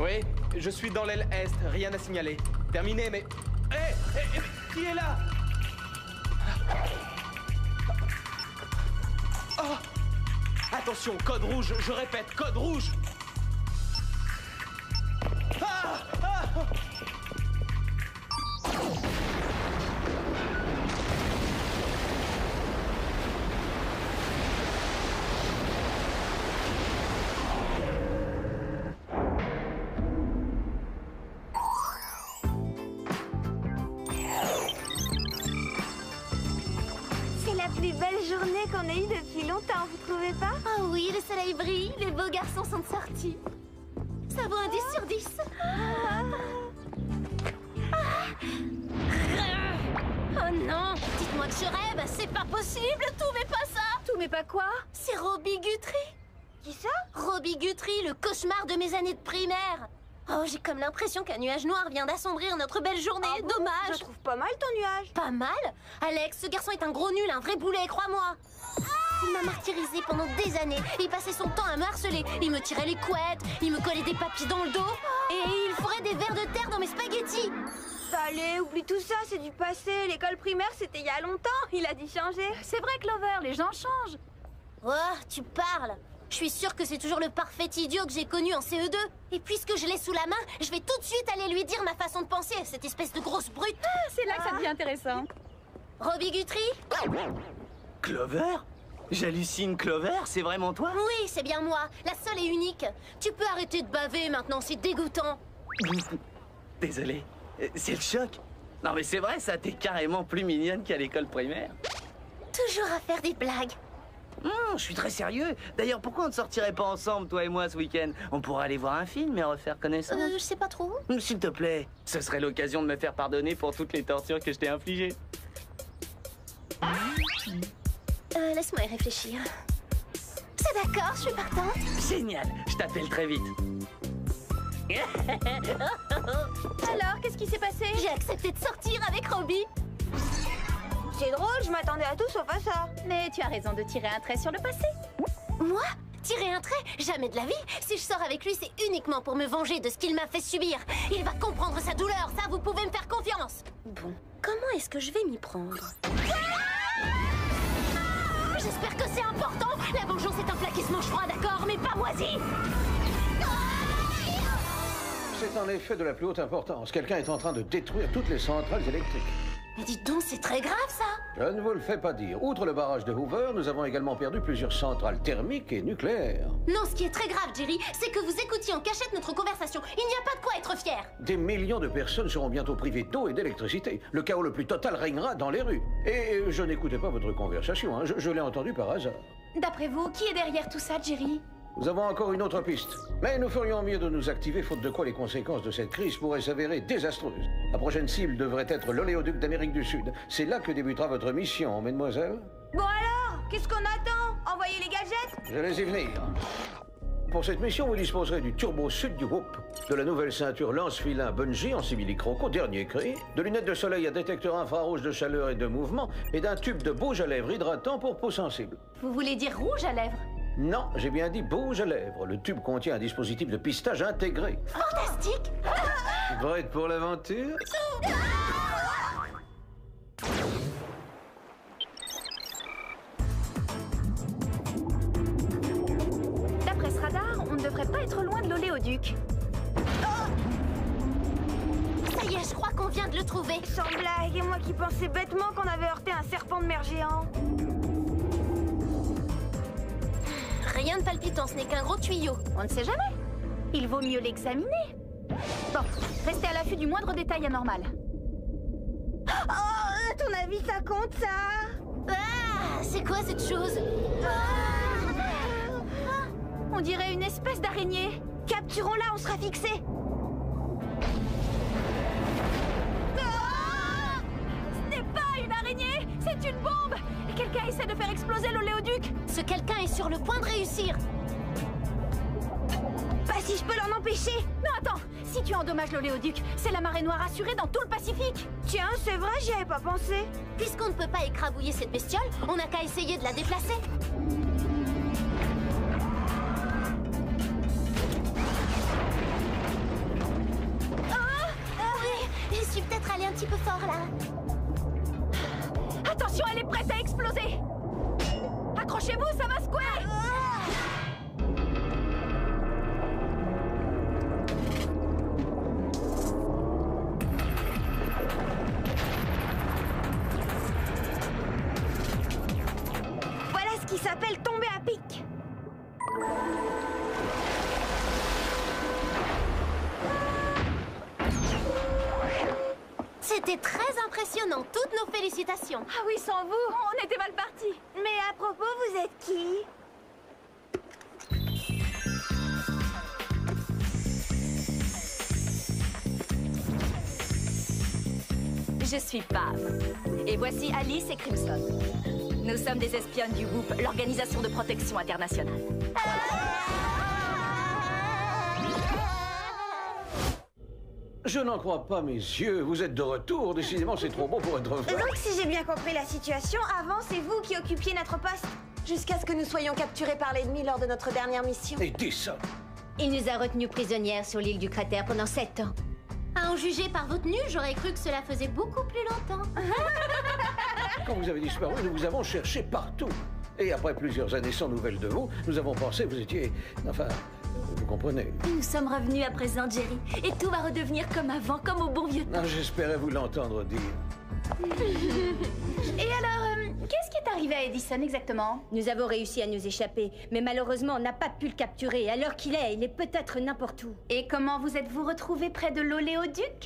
Oui, je suis dans l'aile Est, rien à signaler. Terminé, mais... Hé, qui est là? Oh! Attention, code rouge, je répète, code rouge! Ah! Ah! C'est la plus belle journée qu'on ait eue depuis longtemps, vous trouvez pas? Oh oui, le soleil brille, les beaux garçons sont sortis. Ça vaut un 10 sur 10. Oh non, dites-moi que je rêve, c'est pas possible, tout mais pas ça. Tout mais pas quoi? C'est Robbie Guthrie. Qui ça? Robbie Guthrie, le cauchemar de mes années de primaire. Oh, j'ai comme l'impression qu'un nuage noir vient d'assombrir notre belle journée, Ah bon? dommage. Je trouve pas mal ton nuage. Pas mal? Alex, ce garçon est un gros nul, un vrai boulet, crois-moi. Il m'a martyrisé pendant des années. Il passait son temps à me harceler. Il me tirait les couettes, il me collait des papilles dans le dos. Et il fourrait des vers de terre dans mes spaghettis. Allez, oublie tout ça, c'est du passé. L'école primaire, c'était il y a longtemps. Il a dû changer. C'est vrai, Clover, les gens changent. Oh, tu parles. Je suis sûre que c'est toujours le parfait idiot que j'ai connu en CE2. Et puisque je l'ai sous la main, je vais tout de suite aller lui dire ma façon de penser, cette espèce de grosse brute. C'est là que ça devient intéressant. Robbie Guthrie? Clover? J'hallucine, Clover, c'est vraiment toi? Oui, c'est bien moi, la seule et unique. Tu peux arrêter de baver maintenant, c'est dégoûtant. Désolé, c'est le choc. Non mais c'est vrai, ça, t'es carrément plus mignonne qu'à l'école primaire. Toujours à faire des blagues. Je suis très sérieux. D'ailleurs, pourquoi on ne sortirait pas ensemble, toi et moi, ce week-end? On pourrait aller voir un film et refaire connaissance. Je sais pas trop. S'il te plaît, ce serait l'occasion de me faire pardonner pour toutes les tortures que je t'ai infligées. Laisse-moi y réfléchir. C'est d'accord, je suis partante. Génial, je t'appelle très vite. Alors, qu'est-ce qui s'est passé? J'ai accepté de sortir avec Robbie. C'est drôle, je m'attendais à tout sauf à ça. Mais tu as raison de tirer un trait sur le passé. Moi? Tirer un trait? Jamais de la vie. Si je sors avec lui, c'est uniquement pour me venger de ce qu'il m'a fait subir. Il va comprendre sa douleur, ça, vous pouvez me faire confiance. Bon, comment est-ce que je vais m'y prendre? J'espère que c'est important. La vengeance est un plat qui se mange froid, d'accord, mais pas moisi. C'est en effet de la plus haute importance. Quelqu'un est en train de détruire toutes les centrales électriques. Mais dites donc, c'est très grave, ça. Je ne vous le fais pas dire. Outre le barrage de Hoover, nous avons également perdu plusieurs centrales thermiques et nucléaires. Non, ce qui est très grave, Jerry, c'est que vous écoutiez en cachette notre conversation. Il n'y a pas de quoi être fier. Des millions de personnes seront bientôt privées d'eau et d'électricité. Le chaos le plus total régnera dans les rues. Et je n'écoutais pas votre conversation, hein. Je l'ai entendu par hasard. D'après vous, qui est derrière tout ça, Jerry? Nous avons encore une autre piste. Mais nous ferions mieux de nous activer, faute de quoi les conséquences de cette crise pourraient s'avérer désastreuses. La prochaine cible devrait être l'oléoduc d'Amérique du Sud. C'est là que débutera votre mission, mesdemoiselles. Bon alors, qu'est-ce qu'on attend? Envoyez les gadgets? J'allais y venir. Pour cette mission, vous disposerez du turbo sud du Whoop, de la nouvelle ceinture lance-filin Bungie en simili-croco, dernier cri, de lunettes de soleil à détecteur infrarouge de chaleur et de mouvement, et d'un tube de bouge à lèvres hydratant pour peau sensible. Vous voulez dire rouge à lèvres? Non, j'ai bien dit bouge à lèvres. Le tube contient un dispositif de pistage intégré. Fantastique. Prête pour l'aventure? D'après ce radar, on ne devrait pas être loin de l'oléoduc. Ça y est, je crois qu'on vient de le trouver. Sans blague, et moi qui pensais bêtement qu'on avait heurté un serpent de mer géant. Rien de palpitant, ce n'est qu'un gros tuyau. On ne sait jamais. Il vaut mieux l'examiner. Bon, restez à l'affût du moindre détail anormal. Oh, à ton avis, ça compte, ça? Ah, c'est quoi cette chose? On dirait une espèce d'araignée. Capturons-la, on sera fixés. Ce n'est pas une araignée, c'est une bombe. Et quelqu'un essaie de faire exploser l'oléoduc. Ce quelqu'un est sur le point de réussir. Pas si je peux l'en empêcher. Non, attends. Si tu endommages l'oléoduc, c'est la marée noire assurée dans tout le Pacifique. Tiens, c'est vrai, j'y avais pas pensé. Puisqu'on ne peut pas écrabouiller cette bestiole, on n'a qu'à essayer de la déplacer. C'était très impressionnant. Toutes nos félicitations. Ah oui, sans vous, on était mal partis. Mais à propos, vous êtes qui? Je suis Pam. Et voici Alice et Crimson. Nous sommes des espionnes du WHOOP, l'Organisation de protection internationale. Je n'en crois pas mes yeux. Vous êtes de retour. Décidément, c'est trop beau pour être vrai. Donc, si j'ai bien compris la situation, avant, c'est vous qui occupiez notre poste. Jusqu'à ce que nous soyons capturés par l'ennemi lors de notre dernière mission. Et dis ça. Il nous a retenus prisonnières sur l'île du cratère pendant 7 ans. À en juger par vos tenues, j'aurais cru que cela faisait beaucoup plus longtemps. Quand vous avez disparu, nous vous avons cherché partout. Et après plusieurs années sans nouvelles de vous, nous avons pensé que vous étiez... Enfin, vous comprenez. Nous sommes revenus à présent, Jerry. Et tout va redevenir comme avant, comme au bon vieux temps. Ah, j'espérais vous l'entendre dire. Et alors, qu'est-ce qui est arrivé à Edison exactement? Nous avons réussi à nous échapper, mais malheureusement, on n'a pas pu le capturer. À l'heure qu'il est, il est peut-être n'importe où. Et comment vous êtes-vous retrouvés près de l'oléoduc?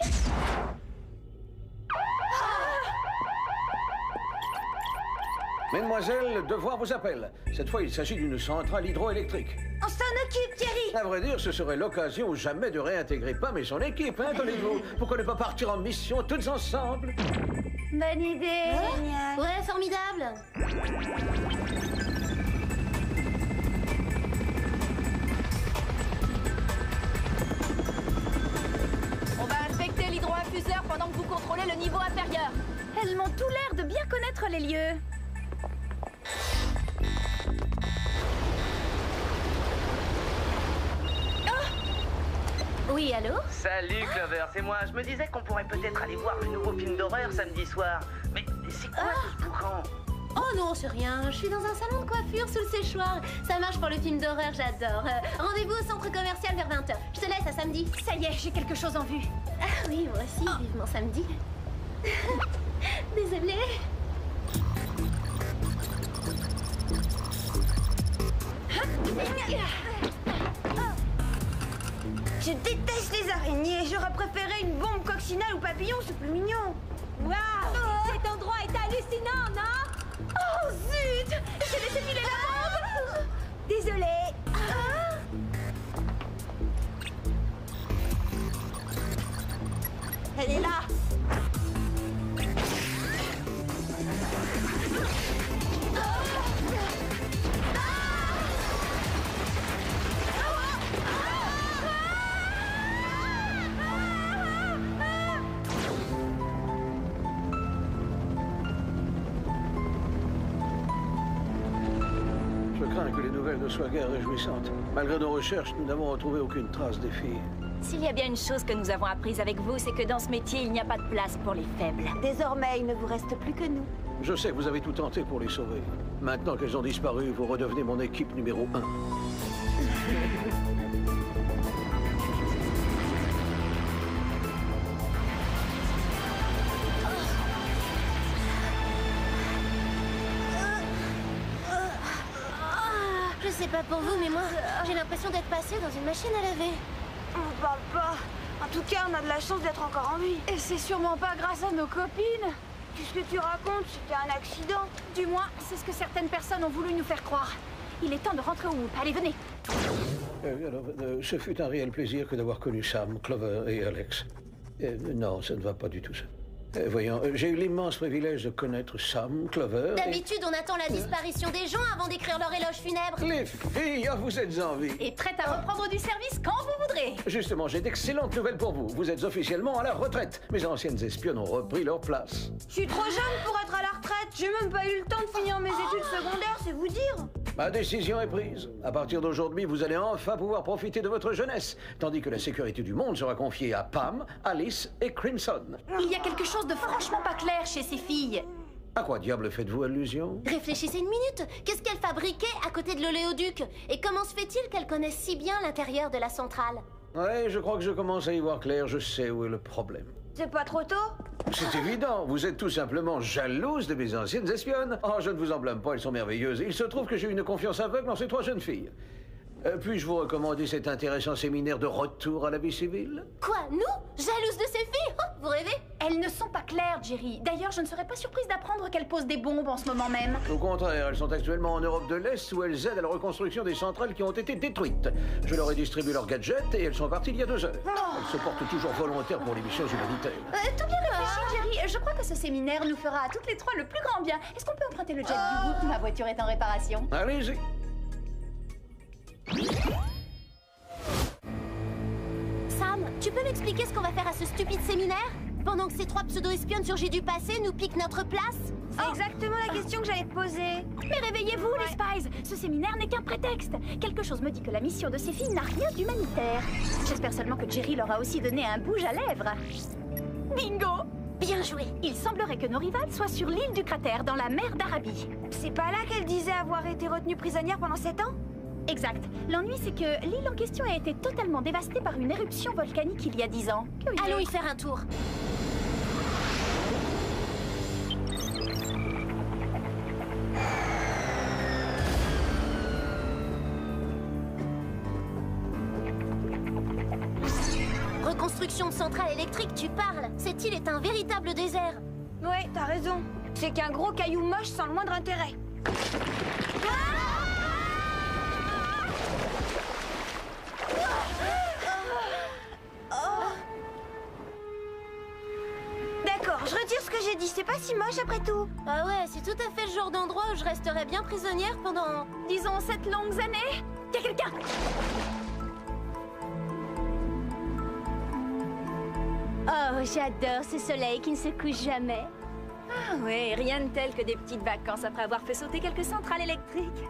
Mesdemoiselles, le devoir vous appelle. Cette fois, il s'agit d'une centrale hydroélectrique. On s'en occupe, Thierry. À vrai dire, ce serait l'occasion ou jamais de réintégrer Pam et son équipe, hein, tenez-vous. Pourquoi ne pas partir en mission toutes ensemble? Bonne idée. Génial. Ouais, formidable. On va inspecter l'hydroinfuseur pendant que vous contrôlez le niveau inférieur. Elles m'ont tout l'air de bien connaître les lieux. Oui, allô? Salut Clover, c'est moi. Je me disais qu'on pourrait peut-être aller voir le nouveau film d'horreur samedi soir. Mais c'est quoi tout ce boucan? Oh non, c'est rien. Je suis dans un salon de coiffure sous le séchoir. Ça marche pour le film d'horreur, j'adore. Rendez-vous au centre commercial vers 20h. Je te laisse à samedi. Ça y est, j'ai quelque chose en vue. Ah oui, moi aussi, vivement samedi. Désolée. Je déteste les araignées. J'aurais préféré une bombe coccinelle ou papillon, c'est plus mignon. Waouh! Cet endroit est hallucinant, non? Oh zut! J'ai laissé filer la bombe! Désolée. Elle est là. Je crains que les nouvelles ne soient guère réjouissantes. Malgré nos recherches, nous n'avons retrouvé aucune trace des filles. S'il y a bien une chose que nous avons apprise avec vous, c'est que dans ce métier, il n'y a pas de place pour les faibles. Désormais, il ne vous reste plus que nous. Je sais que vous avez tout tenté pour les sauver. Maintenant qu'elles ont disparu, vous redevenez mon équipe numéro 1. Je sais pas pour vous, mais moi, j'ai l'impression d'être passée dans une machine à laver. On parle pas. En tout cas, on a de la chance d'être encore en vie. Et c'est sûrement pas grâce à nos copines. Qu'est-ce que tu racontes? C'était un accident. Du moins, c'est ce que certaines personnes ont voulu nous faire croire. Il est temps de rentrer au WHOOP. Allez, venez. Ce fut un réel plaisir que d'avoir connu Sam, Clover et Alex. Non, ça ne va pas du tout, ça. Voyons, j'ai eu l'immense privilège de connaître Sam, Clover et... D'habitude, on attend la disparition des gens avant d'écrire leur éloge funèbre. Les filles, ah, vous êtes en vie. Et prête à reprendre du service quand vous voudrez. Justement, j'ai d'excellentes nouvelles pour vous. Vous êtes officiellement à la retraite. Mes anciennes espionnes ont repris leur place. Je suis trop jeune pour être à la retraite. J'ai même pas eu le temps de finir mes études secondaires, c'est vous dire. Ma décision est prise. À partir d'aujourd'hui, vous allez enfin pouvoir profiter de votre jeunesse, tandis que la sécurité du monde sera confiée à Pam, Alice et Crimson. Il y a quelque chose de franchement pas clair chez ces filles. À quoi diable faites-vous allusion? Réfléchissez une minute. Qu'est-ce qu'elles fabriquaient à côté de l'oléoduc? Et comment se fait-il qu'elles connaissent si bien l'intérieur de la centrale? Ouais, je crois que je commence à y voir clair. Je sais où est le problème. C'est pas trop tôt? C'est évident, vous êtes tout simplement jalouse de mes anciennes espionnes. Oh, je ne vous en blâme pas, elles sont merveilleuses. Il se trouve que j'ai une confiance aveugle dans ces 3 jeunes filles. Puis-je vous recommander cet intéressant séminaire de retour à la vie civile? Quoi, nous? Jalouses de ces filles? Oh, vous rêvez? Elles ne sont pas claires, Jerry. D'ailleurs, je ne serais pas surprise d'apprendre qu'elles posent des bombes en ce moment même. Au contraire, elles sont actuellement en Europe de l'Est où elles aident à la reconstruction des centrales qui ont été détruites. Je leur ai distribué leurs gadgets et elles sont parties il y a 2 heures. Elles se portent toujours volontaires pour les missions humanitaires. Tout bien réfléchi, Jerry. Je crois que ce séminaire nous fera à toutes les 3 le plus grand bien. Est-ce qu'on peut emprunter le jet du Whoop? Ma voiture est en réparation. Allez-y. Sam, tu peux m'expliquer ce qu'on va faire à ce stupide séminaire? Pendant que ces 3 pseudo-espionnes surgis du passé nous piquent notre place? C'est exactement la question que j'allais te poser. Mais réveillez-vous, les Spies. Ce séminaire n'est qu'un prétexte. Quelque chose me dit que la mission de ces filles n'a rien d'humanitaire. J'espère seulement que Jerry leur a aussi donné un bouge à lèvres. Bingo! Bien joué. Il semblerait que nos rivales soient sur l'île du cratère, dans la mer d'Arabie. C'est pas là qu'elle disait avoir été retenue prisonnière pendant 7 ans? Exact. L'ennui, c'est que l'île en question a été totalement dévastée par une éruption volcanique il y a 10 ans. Allons y faire un tour. Reconstruction de centrale électrique, tu parles? Cette île est un véritable désert. Ouais, t'as raison. C'est qu'un gros caillou moche sans le moindre intérêt. D'accord, je retire ce que j'ai dit. C'est pas si moche après tout. Ah ouais, c'est tout à fait le genre d'endroit où je resterais bien prisonnière pendant, disons, 7 longues années. Y'a quelqu'un? Oh, j'adore ce soleil qui ne se couche jamais. Ah oui, rien de tel que des petites vacances après avoir fait sauter quelques centrales électriques.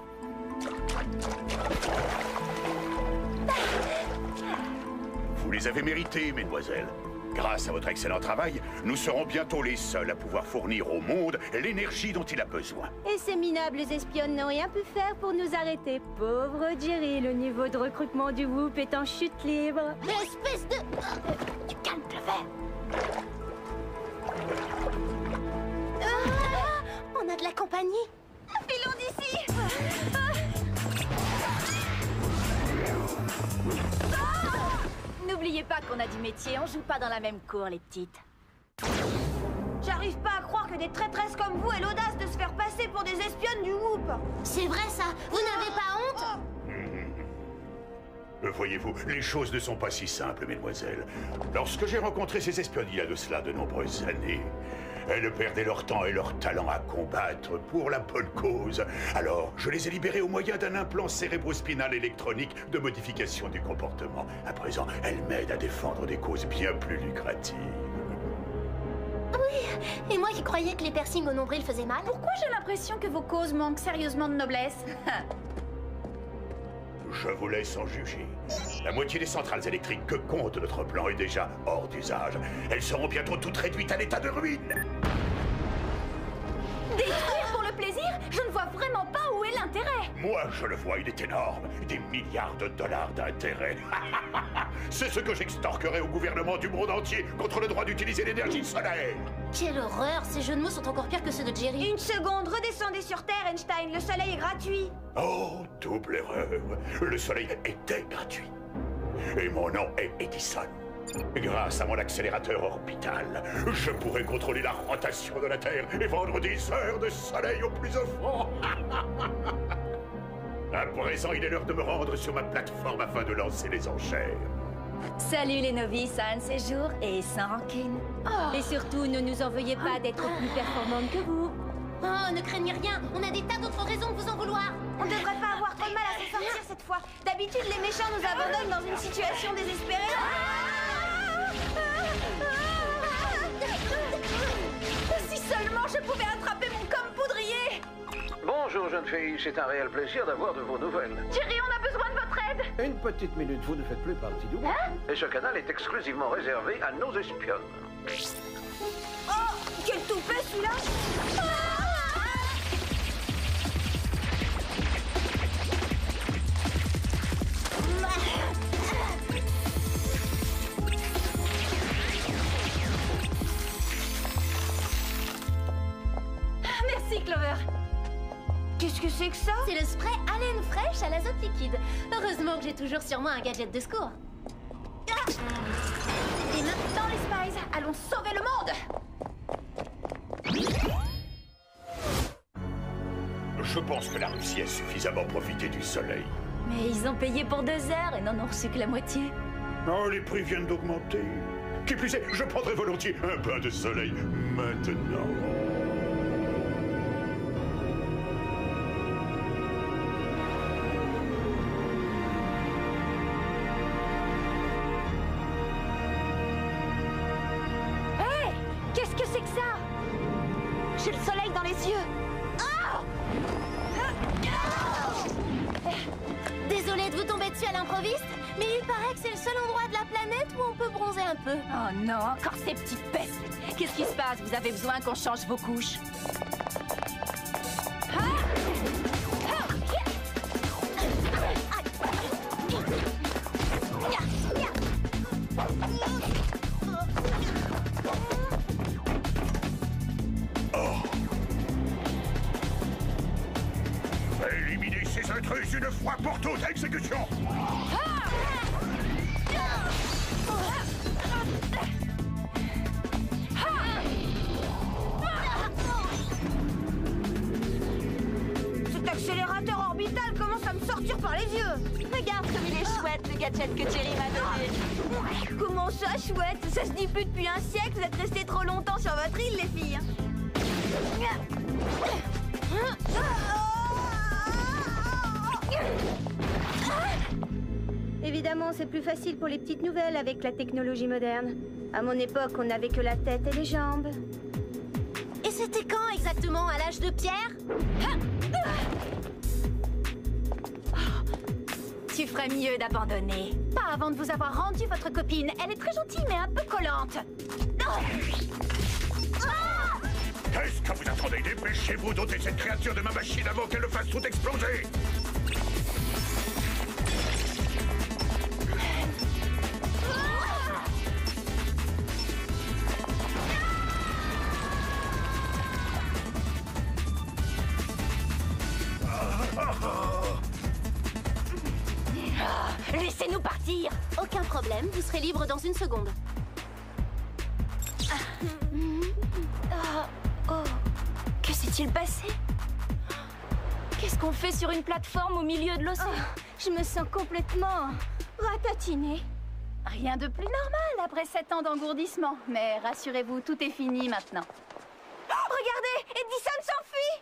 Vous les avez méritées, mesdemoiselles. Grâce à votre excellent travail, nous serons bientôt les seuls à pouvoir fournir au monde l'énergie dont il a besoin. Et ces minables espionnes n'ont rien pu faire pour nous arrêter. Pauvre Jerry, le niveau de recrutement du Whoop est en chute libre. espèce de... Tu calmes le verre. On a de la compagnie. Filons d'ici. N'oubliez pas qu'on a du métier, on joue pas dans la même cour, les petites. J'arrive pas à croire que des traîtresses comme vous aient l'audace de se faire passer pour des espionnes du Whoop. C'est vrai ça. Vous n'avez pas honte? Voyez-vous, les choses ne sont pas si simples, mesdemoiselles. Lorsque j'ai rencontré ces espionnes il y a de cela de nombreuses années, elles perdaient leur temps et leur talent à combattre pour la bonne cause. Alors, je les ai libérées au moyen d'un implant cérébrospinal électronique de modification du comportement. À présent, elles m'aident à défendre des causes bien plus lucratives. Oui, et moi qui croyais que les piercings au nombril faisaient mal. Pourquoi j'ai l'impression que vos causes manquent sérieusement de noblesse? Je vous laisse en juger. La moitié des centrales électriques que compte notre plan est déjà hors d'usage. Elles seront bientôt toutes réduites à l'état de ruine. Détruire pour le plaisir? Je ne vois vraiment pas où est l'intérêt. Moi, je le vois, il est énorme. Des milliards de dollars d'intérêt. C'est ce que j'extorquerai au gouvernement du monde entier contre le droit d'utiliser l'énergie solaire. Quelle horreur, ces jeux de mots sont encore pires que ceux de Jerry. Une seconde, redescendez sur Terre, Einstein. Le soleil est gratuit. Oh, double erreur. Le soleil était gratuit. Et mon nom est Edison. Grâce à mon accélérateur orbital, je pourrai contrôler la rotation de la Terre et vendre des heures de soleil aux plus offrants. À présent, il est l'heure de me rendre sur ma plateforme afin de lancer les enchères. Salut les novices, à un de ces jours et sans rancune. Et surtout, ne nous en veuillez pas d'être plus performantes que vous. Oh, ne craignez rien, on a des tas d'autres raisons de vous en vouloir. On devrait pas avoir trop de mal à s'en sortir cette fois. D'habitude, les méchants nous abandonnent dans une situation désespérée. Si seulement je pouvais attraper mon comme poudrier. Bonjour, jeune fille. C'est un réel plaisir d'avoir de vos nouvelles. Jerry, on a besoin de votre aide. Une petite minute, vous ne faites plus partie du groupe. Et ce canal est exclusivement réservé à nos espionnes. Oh, quel toupet celui-là! Merci, Clover. Qu'est-ce que c'est que ça? C'est le spray haleine fraîche à l'azote liquide. Heureusement que j'ai toujours sur moi un gadget de secours. Et maintenant, Maintenant, les Spies, allons sauver le monde! Je pense que la Russie a suffisamment profité du soleil. Mais ils ont payé pour 2 heures et n'en ont reçu que la moitié. Oh, les prix viennent d'augmenter. Qui plus est, je prendrais volontiers un bain de soleil maintenant. Hé! Qu'est-ce que c'est que ça? J'ai le soleil dans les yeux. Désolée de vous tomber dessus à l'improviste, mais il paraît que c'est le seul endroit de la planète où on peut bronzer un peu. Oh non, encore ces petites pestes. Qu'est-ce qui se passe? Vous avez besoin qu'on change vos couches? Éliminez ces intrus une fois pour toutes, exécution! Cet accélérateur orbital commence à me sortir par les yeux. Regarde comme il est chouette, le gadget que Jerry m'a donné. Comment ça, chouette? Ça se dit plus depuis un siècle, vous êtes restés trop longtemps sur votre île, les filles. Évidemment, c'est plus facile pour les petites nouvelles avec la technologie moderne. À mon époque, on n'avait que la tête et les jambes. Et c'était quand exactement? À l'âge de pierre? Tu ferais mieux d'abandonner. Pas avant de vous avoir rendu votre copine. Elle est très gentille, mais un peu collante. Qu'est-ce que vous attendez? Dépêchez-vous d'ôter cette créature de ma machine avant qu'elle le fasse tout exploser! Laissez-nous partir! Aucun problème, vous serez libre dans une seconde. Que s'est-il passé? Qu'est-ce qu'on fait sur une plateforme au milieu de l'océan? Je me sens complètement ratatinée. Rien de plus normal après 7 ans d'engourdissement. Mais rassurez-vous, tout est fini maintenant. Regardez, Edison s'enfuit.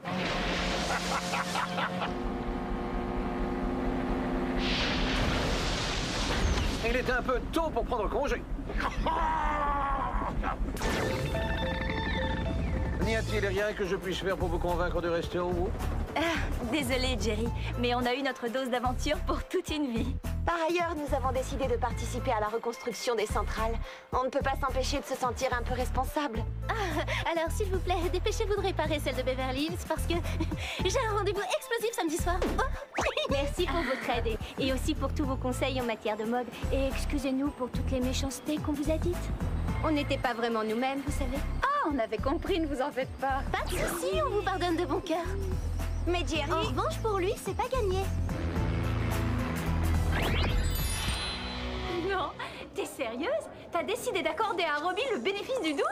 Il est un peu tôt pour prendre congé. N'y a-t-il rien que je puisse faire pour vous convaincre de rester au bout? Désolée, Jerry, mais on a eu notre dose d'aventure pour toute une vie. Par ailleurs, nous avons décidé de participer à la reconstruction des centrales. On ne peut pas s'empêcher de se sentir un peu responsable. Alors, s'il vous plaît, dépêchez-vous de réparer celle de Beverly Hills parce que j'ai un rendez-vous explosif samedi soir. Merci pour votre aide et aussi pour tous vos conseils en matière de mode. Et excusez-nous pour toutes les méchancetés qu'on vous a dites. On n'était pas vraiment nous-mêmes, vous savez. Ah, on avait compris, ne vous en faites pas. Pas de soucis, on vous pardonne de bon cœur. Mais Jerry... En revanche, pour lui, c'est pas gagné. Non, t'es sérieuse? T'as décidé d'accorder à Robbie le bénéfice du doute?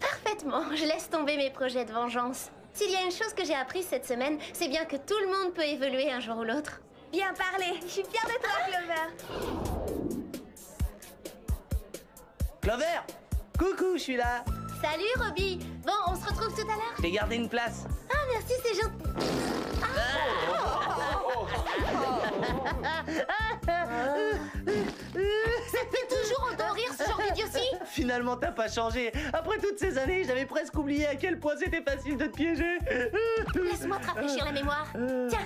Parfaitement, je laisse tomber mes projets de vengeance. S'il y a une chose que j'ai apprise cette semaine, c'est bien que tout le monde peut évoluer un jour ou l'autre. Bien parlé. Je suis fière de toi, Clover. Clover! Coucou, je suis là. Salut, Robbie. Bon, on se retrouve tout à l'heure. Je t'ai gardé une place. Ah, merci, c'est gentil. Ça te fait toujours autant rire, ce genre d'idiotie? Finalement, t'as pas changé. Après toutes ces années, j'avais presque oublié à quel point c'était facile de te piéger. Laisse-moi te rafraîchir la mémoire. Tiens.